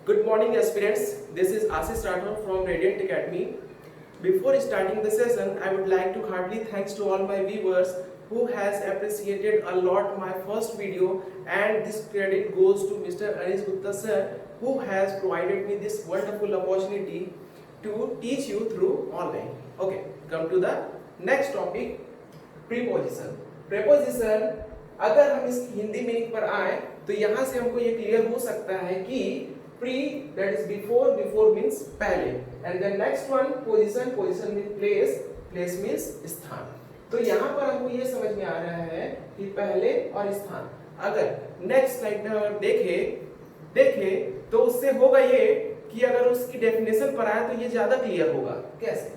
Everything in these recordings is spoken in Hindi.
Good morning aspirants, this is Ashish Rathod from Radiant Academy. Before starting the session, I would like to heartily thanks to all my viewers who has appreciated a lot my first video, and this credit goes to Mr. Anish Gupta sir who has provided me this wonderful opportunity to teach you through online. Okay, come to the next topic, preposition. Preposition अगर हम इस हिंदी मीनिंग पर आए तो यहाँ से हमको ये क्लियर हो सकता है कि pre that is before, before means पहले, and then next one position, position mean place, place means स्थान। तो यहाँ पर हमको ये समझ में आ रहा है कि पहले और स्थान। अगर नेक्स्ट स्लाइड में अगर देखे तो उससे होगा ये कि अगर उसकी डेफिनेशन पर आए तो ये ज्यादा क्लियर होगा। कैसे?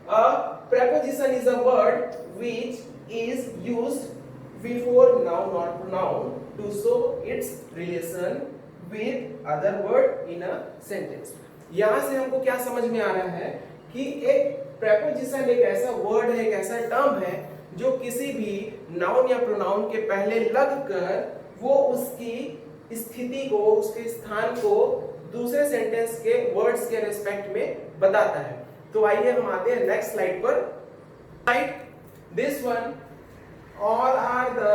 A preposition is a word which is used before noun or pronoun to show its relation with other word in a sentence। यहाँ से हमको क्या समझ में आ रहा है कि एक preposition एक ऐसा word है, एक ऐसा term है जो किसी भी noun या pronoun के पहले लगकर वो उसकी स्थिति को, उसके स्थान को दूसरे सेंटेंस के वर्ड्स के रेस्पेक्ट में बताता है। तो आइए हम आते हैं नेक्स्ट स्लाइड पर। This one all are the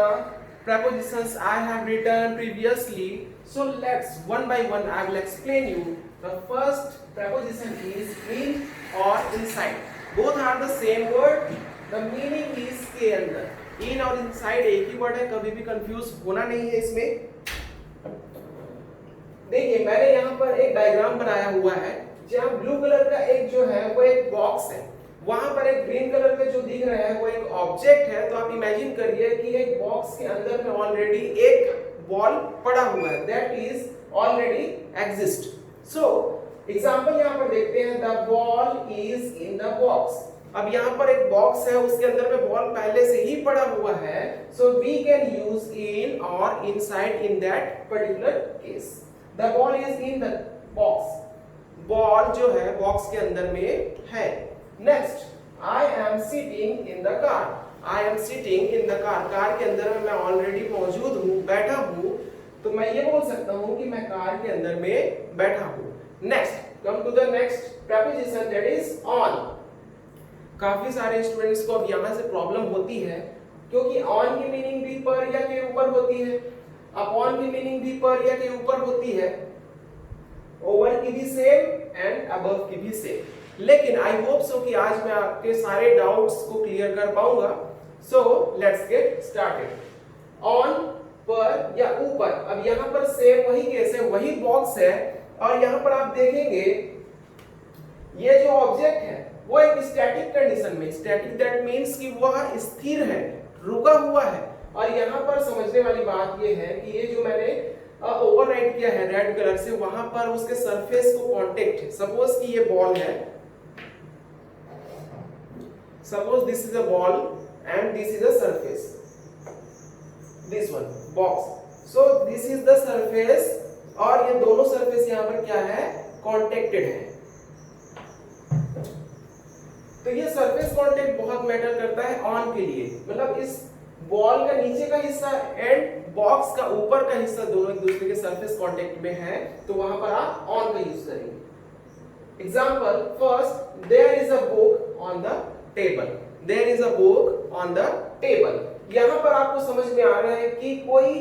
prepositions I have written previously, so let's one by one I will explain you. The first preposition is in or inside. Both are the same word, the meaning is के अंदर। in और inside एक ही वर्ड है, कभी भी कंफ्यूज होना नहीं है इसमें। देखिए मैंने यहाँ पर एक डायग्राम बनाया हुआ है जहाँ ब्लू कलर का एक जो है वो एक बॉक्स है, वहां पर एक ग्रीन कलर का जो दिख रहा है वो एक ऑब्जेक्ट है। तो आप इमेजिन करिए कि एक बॉक्स के अंदर में ऑलरेडी एक बॉल पड़ा हुआ है, that is already exist. So example यहाँ पर देखते हैं, the ball is in the box. अब यहाँ पर एक बॉक्स है, उसके अंदर में बॉल पहले से ही पड़ा हुआ है, so we can use in और inside in that particular case. The ball is in the box, ball जो है बॉक्स के अंदर में है। Next, I am sitting in the car. I am sitting in the car. Car के अंदर में मैं ऑलरेडी मौजूद हूँ, बैठा हूँ, तो मैं ये बोल सकता हूँ कि मैं कार के अंदर में बैठा हूँ। Next, come to the next preposition that is on. काफी सारे स्टूडेंट्स को अब यहाँ से प्रॉब्लम होती है क्योंकि on की मीनिंग भी पर या के ऊपर होती है, upon की मीनिंग भी पर या के ऊपर होती है, over की भी सेम एंड above की भी सेम। लेकिन आई होप सो कि आज मैं आपके सारे डाउट्स को क्लियर कर पाऊंगा। So let's get started. On, पर या ऊपर, अब यहाँ पर सेम वही केस है, वही बॉक्स है, और यहाँ पर आप देखेंगे ये जो ऑब्जेक्ट है वो एक स्टैटिक कंडीशन में, स्टैटिक दैट मींस कि वह स्थिर है, रुका हुआ है। और यहाँ पर समझने वाली बात ये है कि ये जो मैंने ओवरराइट किया है रेड कलर से, वहां पर उसके सरफेस को कांटेक्ट है। सपोज कि ये बॉल है, suppose this is a ball and this is a surface, this one box, so this is the surface और ये दोनों सरफेस यहाँ पर क्या है, कॉन्टेक्टेड है। तो ये सरफेस कांटेक्ट बहुत मैटर करता है ऑन के लिए, मतलब इस बॉल का नीचे का हिस्सा एंड बॉक्स का ऊपर का हिस्सा दोनों एक दूसरे के सरफेस कांटेक्ट में है, तो वहां पर आप ऑन का यूज करेंगे। Example, first, there is a book on the table, there is a book on the table. यहां पर आपको समझ में आ रहा है कि कोई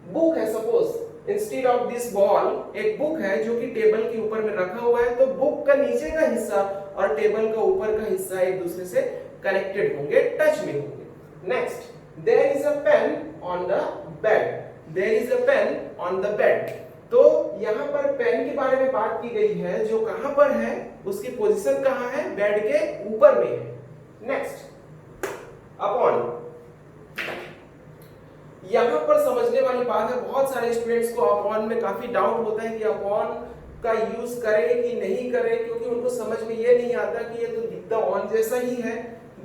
बुक है, suppose instead of this ball एक बुक है जो कि टेबल के ऊपर में रखा हुआ है, तो बुक का नीचे का हिस्सा और टेबल का ऊपर का हिस्सा एक दूसरे से कनेक्टेड होंगे, टच में होंगे। Next, there is a pen on the bed, there is a pen on the bed. तो यहाँ पर पेन के बारे में बात की गई है, जो कहां पर है, उसकी पोजीशन कहां है, बेड के ऊपर में है। नेक्स्ट, अपॉन, यहां पर समझने वाली बात है, बहुत सारे स्टूडेंट्स को अपॉन में काफी डाउट होता है कि अपॉन का यूज करें कि नहीं करें, क्योंकि उनको समझ में ये नहीं आता कि ये तो दिखता ऑन जैसा ही है,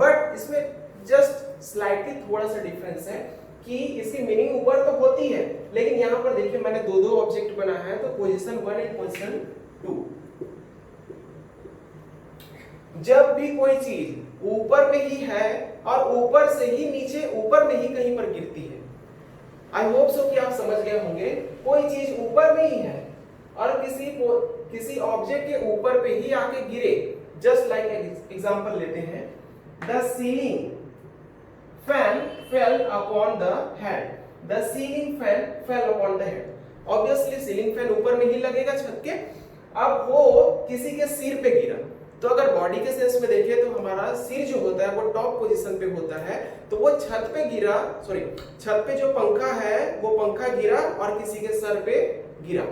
बट इसमें जस्ट स्लाइटली थोड़ा सा डिफरेंस है कि इसकी मीनिंग ऊपर तो होती है, लेकिन यहाँ पर देखिए मैंने दो ऑब्जेक्ट बनाया है, तो पोजीशन 1 एंड पोजीशन 2। जब भी कोई चीज ऊपर में ही है और ऊपर से ही नीचे, ऊपर में ही कहीं पर गिरती है, आई होप सो कि आप समझ गए होंगे, कोई चीज ऊपर में ही है और किसी ऑब्जेक्ट के ऊपर पे ही आके गिरे, जस्ट लाइक एग्जांपल लेते हैं, the ceiling fan fail upon the head, the ceiling fan fail upon the head. Obviously ceiling fan ऊपर में ही लगेगा छत के, अब वो किसी के सिर पे गिरा, तो अगर बॉडी के सेंस में देखें तो हमारा सिर जो होता है वो टॉप पोजीशन पे होता है, तो वो छत पे गिरा, सॉरी छत पे जो पंखा है वो पंखा गिरा और किसी के सर पे गिरा,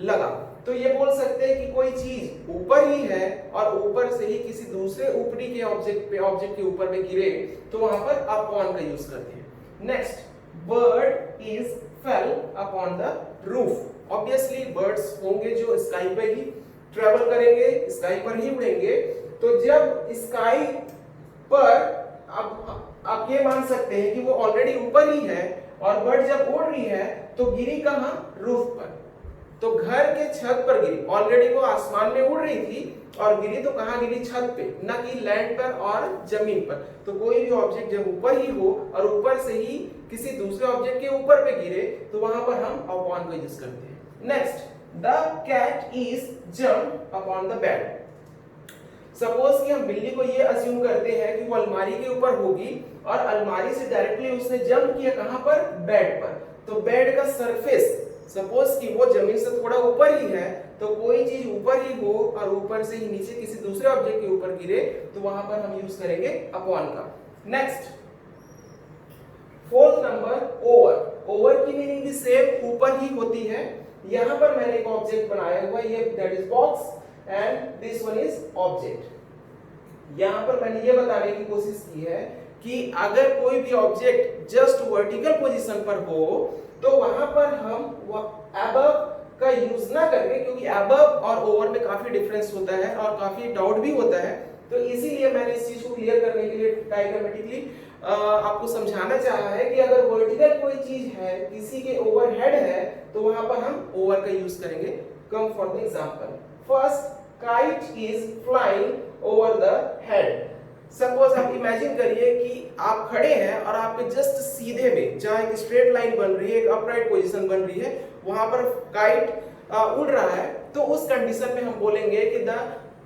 लगा। तो ये बोल सकते हैं कि कोई चीज ऊपर ही है और ऊपर से ही किसी दूसरे ऊपरी के ऑब्जेक्ट के ऊपर में गिरे, तो वहां पर अपॉन का यूज करते हैं। Next, bird is fail upon the roof. Obviously birds होंगे जो स्काई पे ही ट्रेवल करेंगे, स्काई पर ही उड़ेंगे, तो जब स्काई पर आप ये मान सकते हैं कि वो ऑलरेडी ऊपर ही है और बर्ड जब उड़ रही है तो गिरी कहां? रूफ पर। तो घर के छत पर गिरी, ऑलरेडी वो आसमान में उड़ रही थी और गिरी तो कहां गिरी? छत पे, ना कि लैंड पर और जमीन पर। तो कोई भी ऑब्जेक्ट जब ऊपर ही हो और ऊपर से ही किसी दूसरे ऑब्जेक्ट के ऊपर पे गिरे, तो वहां पर हम अपॉन का यूज करते हैं। Next, the cat is jump upon the bed. Suppose कि हम बिल्ली को ये अज्यूम करते हैं कि वो अलमारी के ऊपर होगी और अलमारी से डायरेक्टली उसने जंप किया कहां पर? बेड पर। तो बेड का सरफेस सपोज कि वो जमीन से थोड़ा ऊपर ही है, तो कोई चीज ऊपर ही हो और ऊपर से ही नीचे किसी दूसरे ऑब्जेक्ट के ऊपर गिरे, तो वहां पर हम यूज करेंगे अपॉन का। Next, fourth number, over. Over की मीनिंग भी सेम, ऊपर ही होती है। यहां पर मैंने एक ऑब्जेक्ट बनाया हुआ है, ये that is box and this one is object. यहां पर मैंने ये बताने की कोशिश की है कि अगर कोई भी ऑब्जेक्ट जस्ट वर्टिकल पोजीशन पर हो तो वहां पर हम अबव का यूज ना करके, क्योंकि अबव और ओवर में काफी डिफरेंस होता है और काफी डाउट भी होता है, तो इसीलिए मैंने इस चीज को क्लियर करने के लिए डायग्रामेटिकली आपको समझाना चाहा है कि अगर वर्टिकल कोई चीज है, किसी के ओवरहेड है, तो वहां पर हम ओवर का यूज करेंगे। Come for the example, first, kite is flying over the head. Suppose आप इमेजिन करिए कि आप खड़े हैं और आपके जस्ट सीधे में जहां एक स्ट्रेट लाइन बन रही है, एक अपराइट पोजीशन बन रही है, वहां पर काइट उड़ रहा है, तो उस कंडीशन में हम बोलेंगे कि the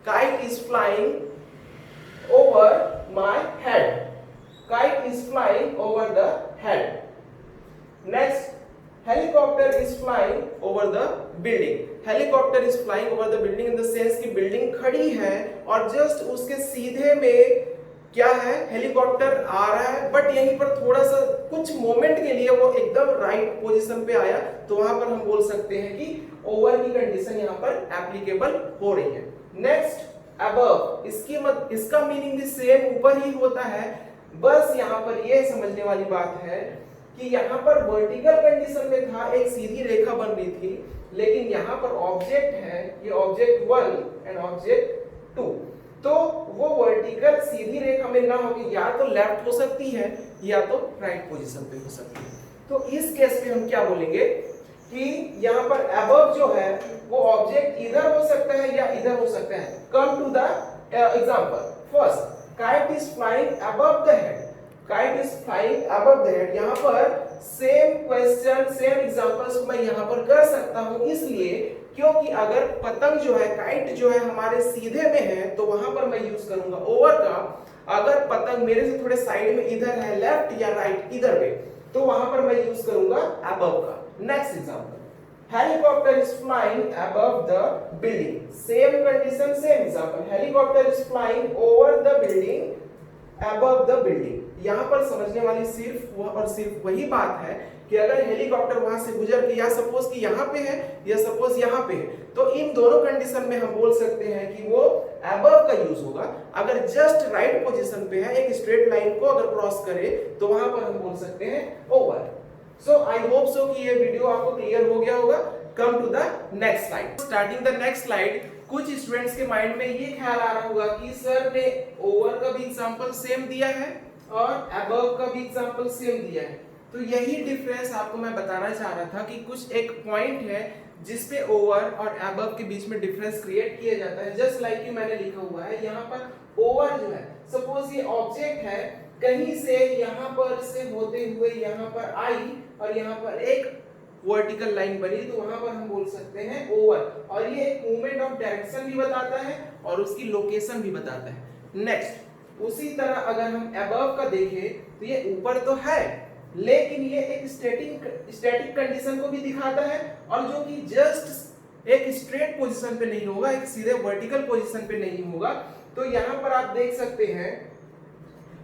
kite is flying over my head. Kite is flying over the head. Next, helicopter is flying over the building. Helicopter is flying over the building in the sense कि बिल्डिंग खड़ी है और जस्ट उसके सीधे में क्या है? हेलीकॉप्टर आ रहा है, बट यहीं पर थोड़ा सा कुछ मोमेंट के लिए वो एकदम राइट पोजीशन पे आया, तो वहां पर हम बोल सकते हैं कि ओवर की कंडीशन यहां पर एप्लीकेबल हो रही है। Next, above. इसका मीनिंग भी सेम, ऊपर ही होता है, बस यहां पर ये समझने वाली बात है कि यहाँ पर वर्टिकल कंडीशन में था, एक सीधी रेखा बन रही थी, लेकिन यहाँ पर ऑब्जेक्ट है, ये ऑब्जेक्ट 1 एंड ऑब्जेक्ट 2, तो वो वर्टिकल सीधी रेखा में ना होगी, या तो लेफ्ट हो सकती है या तो राइट पोजीशन पे हो सकती है। तो इस केस में हम क्या बोलेंगे कि यहाँ पर अबव जो है वो ऑब्जेक्ट इधर हो सकता है या इधर हो सकता है। Come to the example, first, kite is flying above the head. Kite is flying above the head. यहाँ पर सेम क्वेश्चन, सेम एग्जांपल्स मैं यहाँ पर कर सकता हूँ, इसलिए क्योंकि अगर पतंग जो है, काइट जो है हमारे सीधे में है, तो वहां पर मैं यूज करूंगा ओवर का। अगर पतंग मेरे से थोड़े साइड में इधर है, लेफ्ट या राइट इधर में, तो वहां पर मैं यूज करूंगा अबव का। Next example, helicopter is flying above the building. Same condition, same example, helicopter is flying over the building above the building. यहां पर समझने वाली सिर्फ और सिर्फ वही बात है कि अगर हेलीकॉप्टर वहां से गुजर के, या सपोज कि यहाँ पे है या सपोज यहाँ पे है, तो इन दोनों कंडीशन में हम बोल सकते हैं कि वो अबव का यूज होगा। अगर जस्ट राइट पोजीशन पे है, एक स्ट्रेट लाइन को अगर क्रॉस करे, तो वहां पर हम बोल सकते हैं over. So I hope so कि ये वीडियो आपको क्लियर हो गया होगा। Come to the next slide. Starting the next slide, कुछ स्टूडेंट्स के माइंड में ये ख्याल आ रहा होगा कि सर ने ओवर का भी एग्जांपल सेम दिया है और अबव का भी एग्जांपल सेम दिया है। तो यही डिफरेंस आपको मैं बताना चाह रहा था कि कुछ एक पॉइंट है जिसपे ओवर और अबव के बीच में डिफरेंस क्रिएट किया जाता है। जस्ट लाइक कि मैंने लिखा हुआ है यहाँ पर ओवर जो है, सपोज ये ऑब्जेक्ट है, कहीं से यहाँ पर से होते हुए यहाँ पर आई और यहाँ पर एक वर्टिकल लाइन बनी तो वहां पर हम बोल सकते हैं ओवल, और ये एक मूवमेंट ऑफ डायरेक्शन भी बताता है और उसकी लोकेशन भी बताता है। नेक्स्ट उसी तरह अगर हम अबव का देखें तो ये ऊपर तो है लेकिन ये एक स्टैटिक कंडीशन को भी दिखाता है, और जो कि जस्ट एक स्ट्रेट पोजीशन पे नहीं होगा, एक सीधे वर्टिकल पोजीशन पे नहीं होगा। तो यहां पर आप देख सकते हैं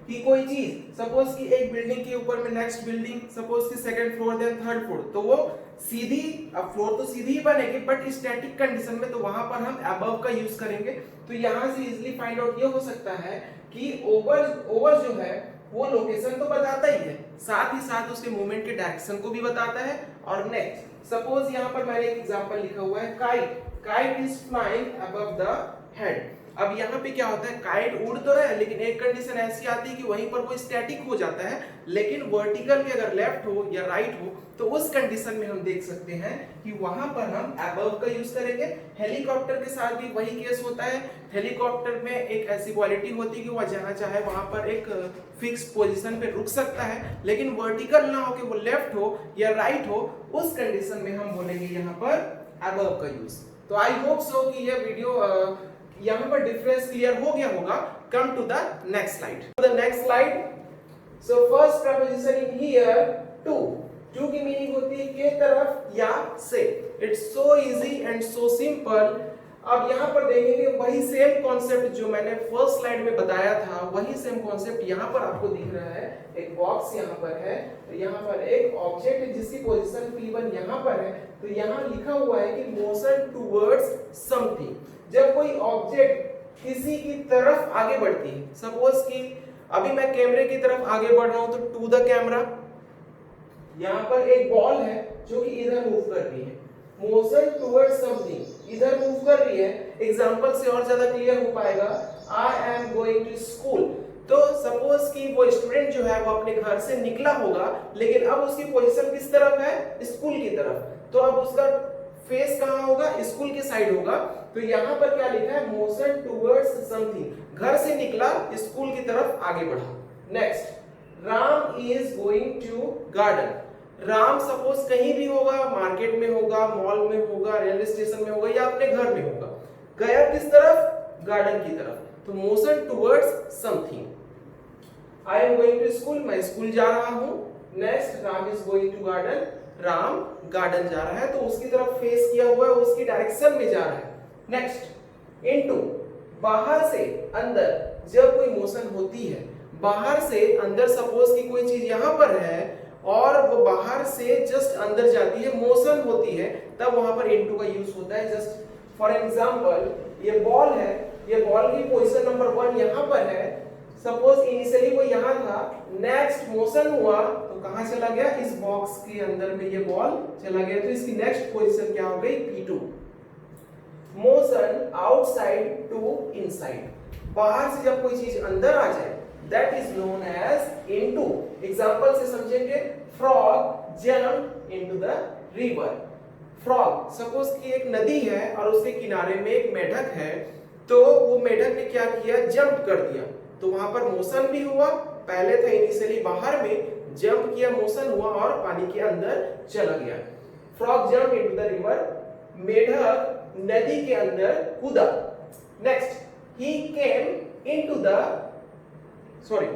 कि कोई चीज सपोज कि एक बिल्डिंग के ऊपर में नेक्स्ट बिल्डिंग, सपोज कि second floor then third floor, तो वो सीधी, अब फ्लोर तो सीधी ही बनेगी बट स्टैटिक कंडीशन में, तो वहां पर हम अबव का यूज करेंगे। तो यहां से इजीली फाइंड आउट ये हो सकता है कि ओवर जो है वो लोकेशन तो बताता ही है, साथ ही साथ उसके मूवमेंट के डायरेक्शन को भी बताता है। और नेक्स्ट सपोज यहां पर मैंने एक एग्जांपल लिखा हुआ है kite, kite is flying above the head. अब यहाँ पे क्या होता है, काइट उड़ तो रहा है लेकिन एक कंडीशन ऐसी आती है कि वहीं पर वो स्टैटिक हो जाता है, लेकिन वर्टिकल के अगर लेफ्ट हो या राइट हो तो उस कंडीशन में हम देख सकते हैं कि वहां पर हम अबव का यूज करेंगे। हेलीकॉप्टर के साथ भी वही केस होता है। हेलीकॉप्टर में एक ऐसी क्वालिटी होती है कि वह जहां चाहे वहां पर एक फिक्स पोजीशन पे रुक सकता है, लेकिन वर्टिकल ना हो कि वो लेफ्ट हो या राइट हो, उस कंडीशन में हम बोलेंगे यहाँ पर अबव का यूज। तो आई होप सो कि ये वीडियो यहाँ पर डिफरेंस क्लियर हो गया होगा। Come to the next slide. The next slide, so first preposition in here to, to की मीनिंग होती है के तरफ या से। It's so easy and so simple. अब यहाँ पर देखेंगे वही सेम कॉन्सेप्ट जो मैंने फर्स्ट स्लाइड में बताया था, वही सेम कॉन्सेप्ट यहाँ पर आपको दिख रहा है। एक बॉक्स यहाँ पर है, यहाँ पर एक ऑब्जेक्ट है जिसकी पोजीशन P1 यहाँ पर है, तो यहाँ लिखा हुआ है कि मोशन टुवर्ड्स समथिंग। जब कोई ऑब्जेक्ट किसी की तरफ आगे बढ़ती है, सपोज कि अभी मैं कैमरे की तरफ आगे बढ़ रहा हूं तो टू द कैमरा, यहां पर एक बॉल है जो कि इधर मूव कर रही है, मोशन टुवर्ड्स समथिंग, इधर मूव कर रही है। एग्जांपल से और ज्यादा क्लियर हो पाएगा, I am going to school. तो सपोज कि वो स्टूडेंट जो है वो अपने घर से निकला होगा, लेकिन अब उसकी पोजीशन किस तरफ है, स्कूल की तरफ, तो अब उसका फेस कहां होगा, स्कूल के साइड होगा। तो यहां पर क्या लिखा है, मोशन टुवर्ड्स समथिंग, घर से निकला स्कूल की तरफ आगे बढ़ा। Next, Ram is going to garden. Ram suppose कहीं भी होगा, मार्केट में होगा, मॉल में होगा, रेलवे स्टेशन में होगा या अपने घर में होगा, गया किस तरफ, गार्डन की तरफ, तो motion towards something. I am going to school, मैं स्कूल जा रहा हूं। Next, Ram is going to garden, Ram garden जा रहा है, तो उसकी तरफ फेस किया हुआ है, उसकी डायरेक्शन में जा रहा है। नेक्स्ट, इनटू, बाहर से अंदर जब कोई मोशन होती है, बाहर से अंदर, सपोज कि कोई चीज यहां पर है और वो बाहर से जस्ट अंदर जाती है, मोशन होती है, तब वहां पर इनटू का यूज होता है। जस्ट फॉर एग्जांपल, ये बॉल है, ये बॉल की पोजीशन नंबर 1 यहां पर है, सपोज इनिशियली वो यहां था, नेक्स्ट मोशन हुआ तो कहां चला गया, इस बॉक्स के अंदर में ये बॉल चला गया, तो इसकी नेक्स्ट पोजीशन क्या हो गई, P2। Motion outside to inside, बाहर से जब कोई चीज अंदर आ जाए, that is known as into. Example से समझेंगे, frog jump into the river. Frog, suppose कि एक नदी है और उसके किनारे में एक मेढक है, तो वो मेढक ने क्या किया, जंप कर दिया, तो वहां पर मोशन भी हुआ, पहले था इनिशियली बाहर में, जंप किया, मोशन हुआ और पानी के अंदर चला गया। Frog jump into the river, मेढक नदी के अंदर कूदा। Next, he came into the sorry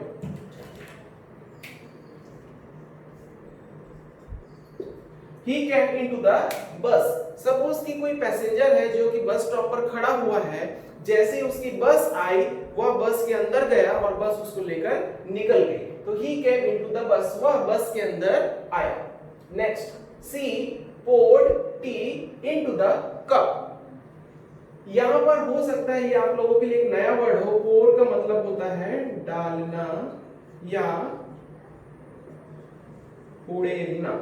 he came into the bus। Suppose कि कोई पैसेंजर है जो कि बस स्टॉप पर खड़ा हुआ है, जैसे ही उसकी बस आई वह बस के अंदर गया और बस उसको लेकर निकल गई, तो he came into the bus, वह बस के अंदर आया। Next, she poured tea into the cup। यहां पर हो सकता है ये आप लोगों के लिए एक नया वर्ड हो, पोर का मतलब होता है डालना या उड़ेलना,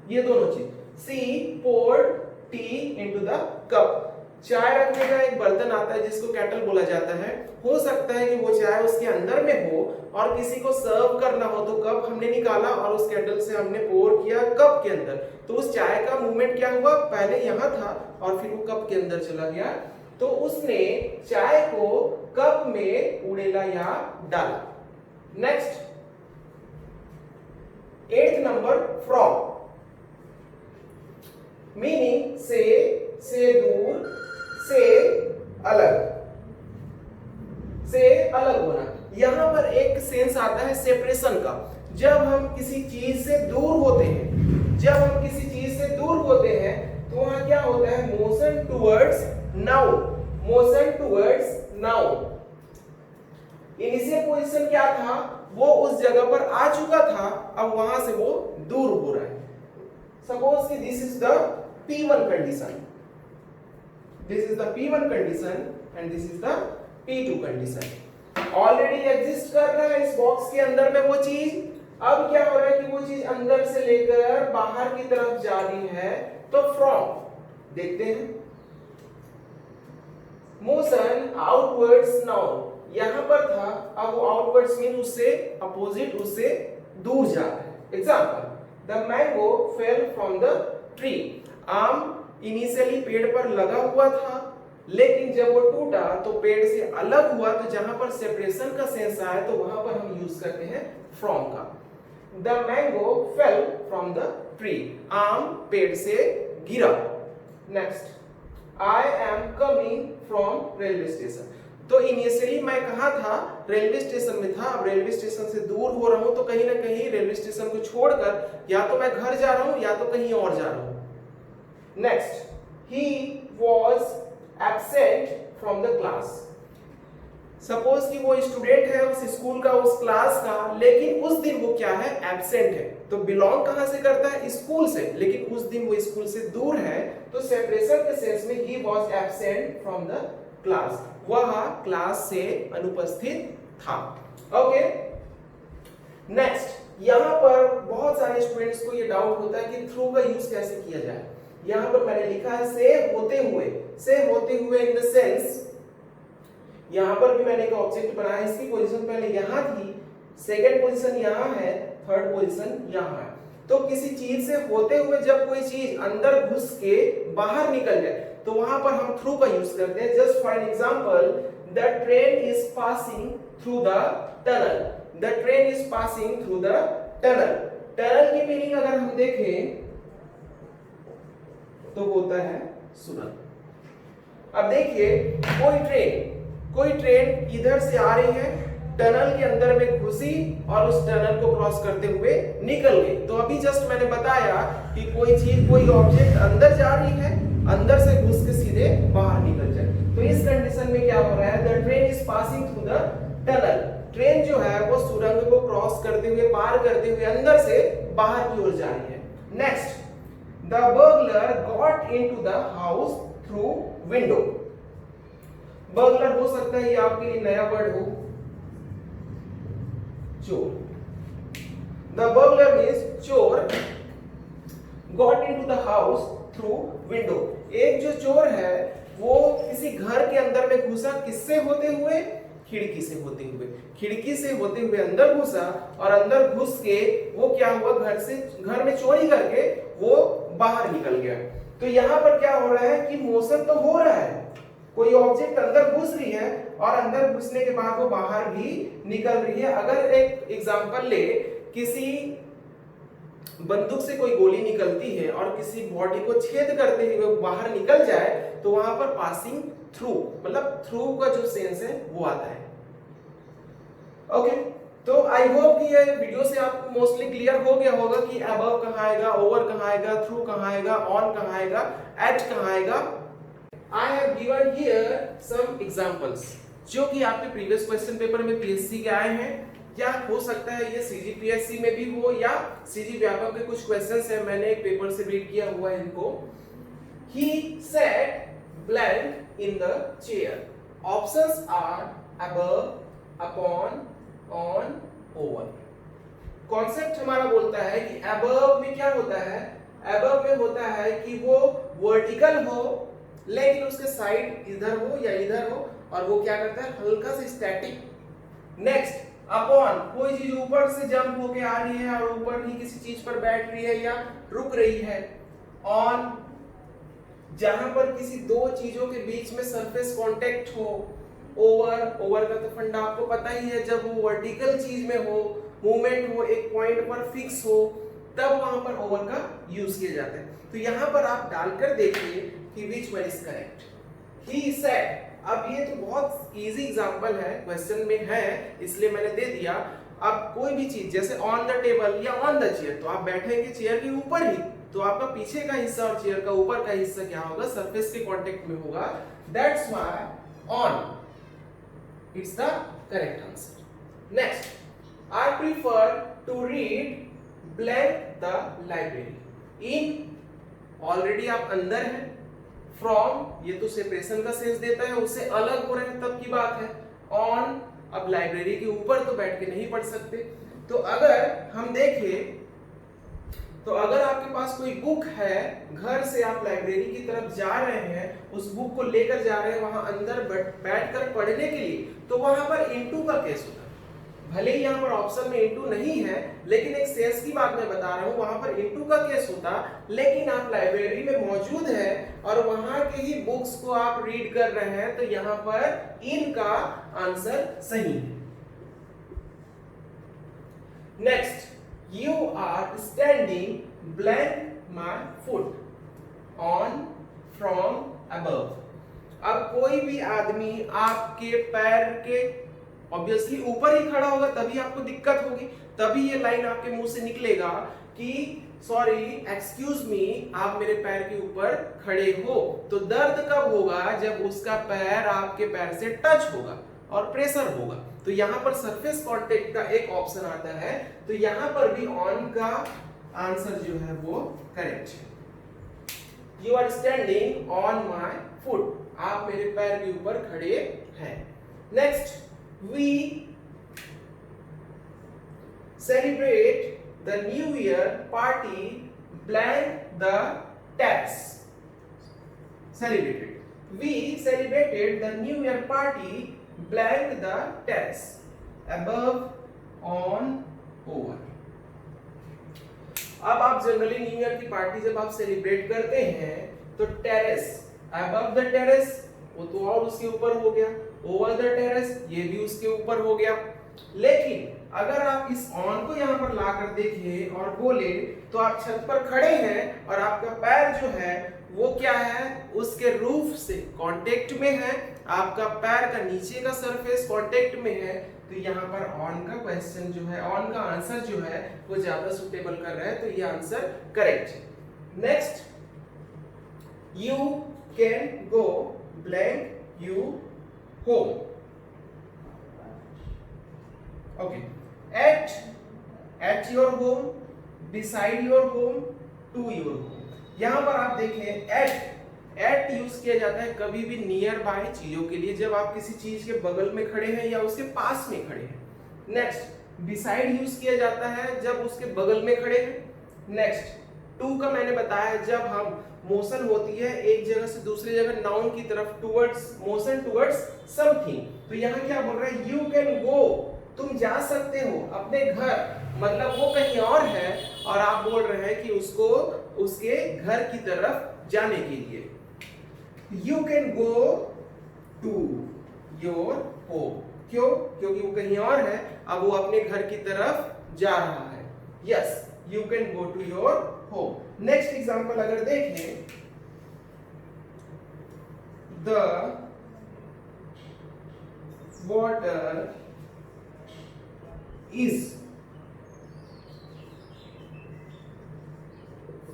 ये दोनों चीज। सी poured T into the cup, चाय रखने का एक बर्तन आता है जिसको केटल बोला जाता है। हो सकता है कि वो चाय उसके अंदर में हो और किसी को सर्व करना हो, तो कप हमने निकाला और उस केटल से हमने पोर किया कप के अंदर, तो उस चाय का मूवमेंट क्या हुआ, पहले यहां था और फिर वो कप के अंदर चला गया, तो उसने चाय को कप में उड़ेला या डाला। Next, 8th number, frog. Meaning से दूर, से अलग, से अलग होना। यहां पर एक सेंस आता है सेपरेशन का। जब हम किसी चीज से दूर होते हैं, जब हम किसी चीज से दूर होते हैं तो वहां क्या होता है, motion towards noun, motion towards noun. Initial position क्या था, वो उस जगह पर आ चुका था, अब वहां से वो दूर हो रहा है। सपोज कि this is the P1 condition, this is the P1 condition and this is the P2 condition. Already exist कर रहा है इस बॉक्स के अंदर में वो चीज। अब क्या हो रहा है कि वो चीज अंदर से लेकर बाहर की तरफ जा रही है, तो फ्रॉम देखते हैं, मोशन आउटवर्ड्स नाउन यहां पर था, अब वो आउटवर्ड्स मीन उससे अपोजिट, उससे दूर जा रहा है। Example, the mango fell from the tree. आम इनिशियली पेड़ पर लगा हुआ था, लेकिन जब वो टूटा तो पेड़ से अलग हुआ, तो जहां पर सेपरेशन का सेंस आया तो वहां पर हम यूज करते हैं फ्रॉम का। The mango fell from the tree, आम पेड़ से गिरा। Next, I am coming from railway station. तो इनिशियली मैं कहां था, रेलवे स्टेशन में था। अब रेलवे स्टेशन से दूर हो रहा हूं, तो कहीं ना कहीं रेलवे स्टेशन को छोड़कर या तो मैं घर जा रहा हूं या तो कहीं और जा रहा हूं। Next, he was absent from the class। Suppose कि वो स्टूडेंट है उस स्कूल का, उस क्लास का, लेकिन उस दिन वो क्या है, एब्सेंट है। तो बिलोंग कहां से करता है, स्कूल से, लेकिन उस दिन वो स्कूल से दूर है, तो सेपरेशन के सेंस में he was absent from the class, वह क्लास से अनुपस्थित था। ओके, नेक्स्ट, यहां पर बहुत सारे स्टूडेंट्स को ये डाउट होता है कि थ्रू का यूज कैसे किया जाए। यहां पर मैंने लिखा है से होते हुए, से होते हुए इन द सेंस। यहां पर भी मैंने एक ऑब्जेक्ट बनाया, इसकी पोजीशन पहले यहां थी, सेकंड पोजीशन यहां है, थर्ड पोजीशन यहां है। तो किसी चीज से होते हुए जब कोई चीज अंदर घुस के बाहर निकल जाए तो वहां पर हम थ्रू का यूज करते हैं। Just for an example, the train is passing through the tunnel, the train is passing through the tunnel. Tunnel की मीनिंग अगर हम देखें तो होता है सुरंग। अब देखिए, कोई ट्रेन इधर से आ रही है, टनल के अंदर में घुसी और उस टनल को क्रॉस करते हुए निकल गई। तो अभी जस्ट मैंने बताया कि कोई चीज, कोई ऑब्जेक्ट अंदर जा रही है, अंदर से घुस के सीधे बाहर निकल जाए, तो इस कंडीशन में क्या हो रहा है, the train is passing through the tunnel. Train जो है वो सुरंग को क्रॉस करते हुए, पार करते हुए अंदर से बाहर की ओर जा रही है। Next, the burglar got into the house through window। burglar हो सकता है ये आपके लिए नया वर्ड हो, चोर। the burglar means चोर got into the house through window। एक जो चोर है वो किसी घर के अंदर में घुसा, किससे होते हुए, खिड़की से होते हुए, खिड़की से होते हुए अंदर घुसा, और अंदर घुस के वो क्या हुआ, घर में चोरी करके वो बाहर निकल गया। तो यहां पर क्या हो रहा है कि मोशन तो हो रहा है, कोई ऑब्जेक्ट अंदर घुस रही है और अंदर घुसने के बाद वो बाहर भी निकल रही है। अगर एक एग्जांपल ले, किसी बंदूक से कोई गोली निकलती है और किसी बॉडी को छेद करते हुए बाहर निकल जाए, तो वहां पर पासिंग थ्रू, मतलब थ्रू का जो सेंस है वो आता है। ओके, तो आई होप कि ये वीडियो से आपको मोस्टली क्लियर हो गया होगा कि अबव कहां आएगा, ओवर कहां आएगा, थ्रू कहां आएगा, ऑन कहां आएगा, एट कहां आएगा। I have given here some examples जो कि आपके प्रीवियस क्वेश्चन पेपर में पीएससी के आए हैं, या हो सकता है ये सीजीपीएससी में भी हो, या सीजी व्यापक के कुछ क्वेश्चंस हैं, मैंने एक पेपर से रीड किया हुआ है इनको। ही sat blank in the chair। Options are above, upon, on, over। Concept हमारा बोलता है कि above में क्या होता है, above में होता है कि वो वर्टिकल हो लेकिन उसके साइड इधर हो या इधर हो, और वो क्या करता है, हल्का सा स्टैटिक। नेक्स्ट, अपॉन, कोई चीज ऊपर से जंप होके आ रही है और ऊपर ही किसी चीज पर बैठ रही है या रुक रही है। ऑन, जहां पर किसी दो चीजों के बीच में सरफेस कांटेक्ट हो। ओवर, ओवर का तो फंडा आपको पता ही है, जब वो वर्टिकल चीज में हो, मूवमेंट हो, एक पॉइंट पर फिक्स हो, तब वहां पर ओवर का यूज किया जाता है। तो यहां पर आप डालकर देखिए कि which one is correct. He said, अब ये तो बहुत इजी एग्जांपल है, क्वेश्चन में है इसलिए मैंने दे दिया। अब कोई भी चीज जैसे ऑन द टेबल या ऑन द चेयर, तो आप बैठेंगे चेयर के ऊपर ही, तो आपका पीछे का हिस्सा और चेयर का ऊपर का हिस्सा क्या होगा, सरफेस के कांटेक्ट में होगा। That's why on it's the correct answer. Next, I prefer to read blank the library। in already आप अंदर हैं, from ये तो सेपरेशन का सेंस देता है, उससे अलग हो रहे हैं तब की बात है। on, अब लाइब्रेरी के ऊपर तो बैठ के नहीं पढ़ सकते। तो अगर हम देखें तो अगर आपके पास कोई बुक है, घर से आप लाइब्रेरी की तरफ जा रहे हैं, उस बुक को लेकर जा रहे हैं वहां अंदर बैठकर पढ़ने के लिए, तो वहां पर इनटू का केस होता है। भले ही यहाँ पर ऑप्शन में इनटू नहीं है, लेकिन एक सेंस की बात मैं बता रहा हूँ, वहां पर इनटू का केस होता। लेकिन आप लाइब्रेरी में मौजूद हैं और वहां के ही बुक्स को आप रीड कर रहे हैं, तो यहाँ पर इन का आंसर सही है। Next, you are standing blank my foot on from above। अब कोई भी आदमी आपके पैर के ऑब्वियसली ऊपर ही खड़ा होगा, तभी आपको दिक्कत होगी, तभी ये लाइन आपके मुंह से निकलेगा कि सॉरी एक्सक्यूज मी, आप मेरे पैर के ऊपर खड़े हो। तो दर्द कब होगा, जब उसका पैर आपके पैर से टच होगा और प्रेशर होगा। तो यहां पर सरफेस कांटेक्ट का एक ऑप्शन आता है, तो यहां पर भी ऑन का आंसर जो है वो करेक्ट है। You are standing on my foot, आप मेरे पैर के ऊपर खड़े हैं। Next, we celebrate the new year party blank the terrace. Celebrated, we celebrated the new year party blank the terrace above on over। अब आप जनरली न्यू ईयर की पार्टी जब आप सेलिब्रेट करते हैं तो टेरेस, above the terrace वो तो और उसके ऊपर हो गया, over the terrace ये भी उसके ऊपर हो गया। लेकिन अगर आप इस ऑन को यहाँ पर लाकर देखें और बोले तो आप छत पर खड़े हैं और आपका पैर जो है वो क्या है, उसके रूफ से कांटेक्ट में है, आपका पैर का नीचे का सरफेस कांटेक्ट में है। तो यहाँ पर ऑन का क्वेश्चन जो है, ऑन का आंसर जो है वो ज्यादा सुटेबल कर रहा है, तो ये आंसर करेक्ट है। Next, you can go blank you home. Okay, at your home, beside your home, to your home. यहां पर आप देखें एट यूज किया जाता है कभी भी नियर बाय चीजों के लिए, जब आप किसी चीज के बगल में खड़े हैं या उसके पास में खड़े हैं। नेक्स्ट, बिसाइड यूज किया जाता है जब उसके बगल में खड़े हैं। नेक्स्ट, टू का मैंने बताया जब हम मोशन होती है एक जगह से दूसरी जगह नाउन की तरफ, टुवर्ड्स, मोशन टुवर्ड्स समथिंग। तो यहाँ क्या बोल रहा है, यू कैन गो, तुम जा सकते हो अपने घर, मतलब वो कहीं और है और आप बोल रहे हैं कि उसको उसके घर की तरफ जाने के लिए। You can go to your home, क्यों, क्योंकि वो कहीं और है, अब वो अपने घर की तरफ जा रहा है। Yes, you can go to your home. Next example अगर देखें, the water is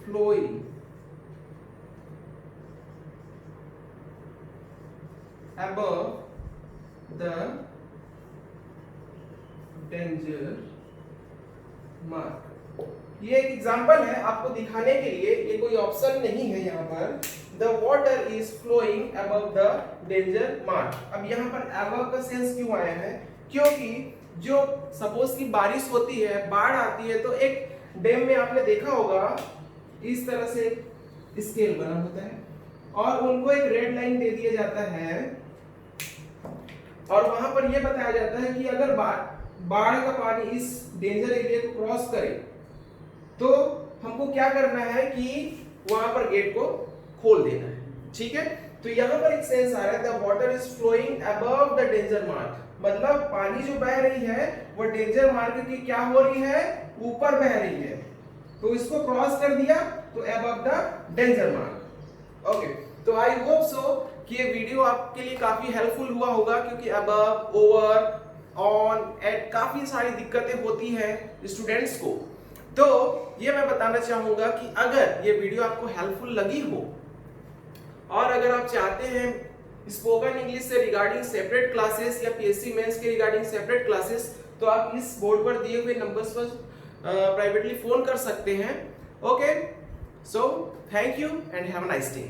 flowing above the danger mark। ये एक एग्जांपल है आपको दिखाने के लिए, ये कोई ऑप्शन नहीं है यहाँ पर। The water is flowing above the danger mark। अब यहाँ पर above का सेंस क्यों आया है, क्योंकि जो सपोज की बारिश होती है, बाढ़ आती है, तो एक डैम में आपने देखा होगा इस तरह से स्केल बना होता है और उनको एक रेड लाइन दे दिया जाता है और वहां पर यह बताया जाता है कि अगर बाढ़ का पानी इस डेंजर एरिया को क्रॉस करे तो हमको क्या करना है कि वहां पर गेट को खोल देना है। ठीक है, तो यहाँ पर एक सेंस आ रहा है, the water is flowing above the danger mark, मतलब पानी जो बह रही है वो डेंजर मार्क की क्या हो रही है, ऊपर बह रही है। तो इसको क्रॉस कर दिया तो above the danger mark. Okay, तो आई होप सो कि ये वीडियो आपके लिए काफी हेल्पफुल हुआ होगा, क्योंकि अबव, ओवर, ऑन, एट काफी सारी दिक्कतें होती हैं स्टूडेंट्स को। तो ये मैं बताना चाहूंगा कि अगर ये वीडियो आपको हेल्पफुल लगी हो और अगर आप चाहते हैं स्पोकन इंग्लिश से रिगार्डिंग सेपरेट क्लासेस या पीएससी मेंस के रिगार्डिंग सेपरेट क्लासेस, तो आप इस बोर्ड पर दिए हुए नंबर्स पर प्राइवेटली फोन कर सकते हैं। Okay, so thank you and have a nice day.